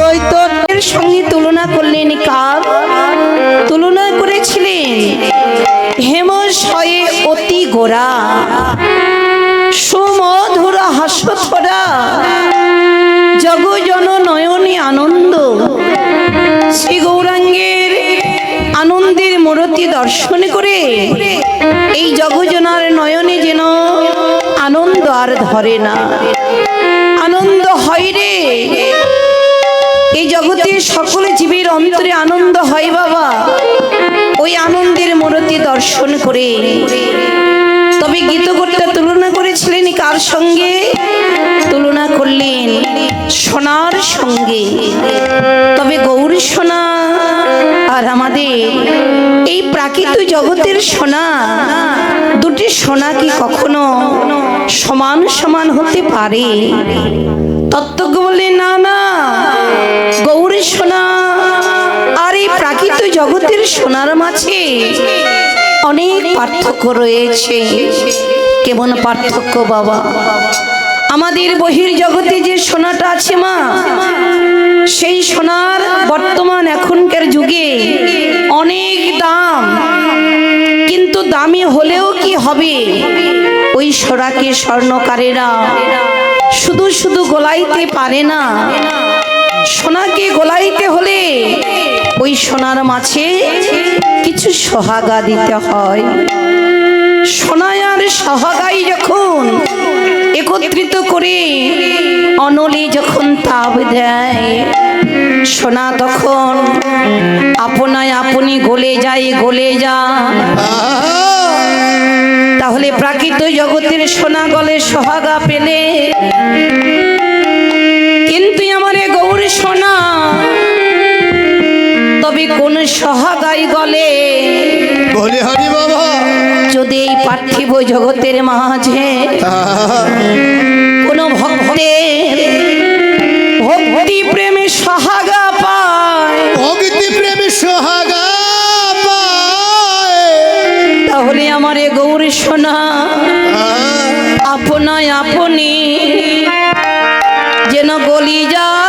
চৈতন্যের সঙ্গে তুলনা করলেন কার? তুলনা করেছিলেন হেমশয়ে অতি গোরা সুমধুর হাস্যথরা জগজন নয়নে আনন্দ। শ্রী গৌরাঙ্গের আনন্দের মূর্তি দর্শন করে এই জগজনার নয়নে যেন আনন্দ আর ধরে না। আনন্দ হয় রে, এই জগতে সকল জীবের অন্তরে আনন্দ হয় বাবা, ওই আনন্দের মূর্তি দর্শন করে। তবে গীতকর্তা তুলনা করেছিলেন কার সঙ্গে? তুলনা করলেন সোনার সঙ্গে। তবে গৌর সোনা আর আমাদের এই প্রাকৃত জগতের সোনা, দুটি সোনা কি কখনো সমান সমান হতে পারে? তত্ত্বজ্ঞ বললেন না না, গৌর সোনা আর এই প্রাকৃত জগতের সোনার মাঝে অনেক পার্থক্য রয়েছে। কেমন পার্থক্য বাবা? আমাদের বহির জগতে যে সোনাটা আছে মা, সেই সোনার বর্তমান এখনকার যুগে অনেক দাম। কিন্তু দামি হলেও কি হবে, ওই সোনাকে স্বর্ণকারেরা শুধু শুধু গোলাইতে পারে না। সোনাকে গোলাইতে হলে ওই সোনার মাঝে কিছু সোহাগা দিতে হয়। সোনা আর সোহাগাই যখন একত্রিত করে অনলে যখন তাপ দেয়, সোনা তখন আপনায় আপনি গলে যায়, গলে যায়। তাহলে প্রাকৃত জগতের সোনা গলে সোহাগা পেলে, কিন্তু আমার গৌর সোনা তবে কোন সোহাগাই গলে? বলে হরি বাবা, যদি এই পার্থিব জগতের মাঝে কোন ভক্তের ভক্তি প্রেমে সোহাগা পায়, ভক্তি প্রেমে সোহাগা পায়, তাহলে আমার গৌর সোনা আপনায় আপনি যেন গলি যায়।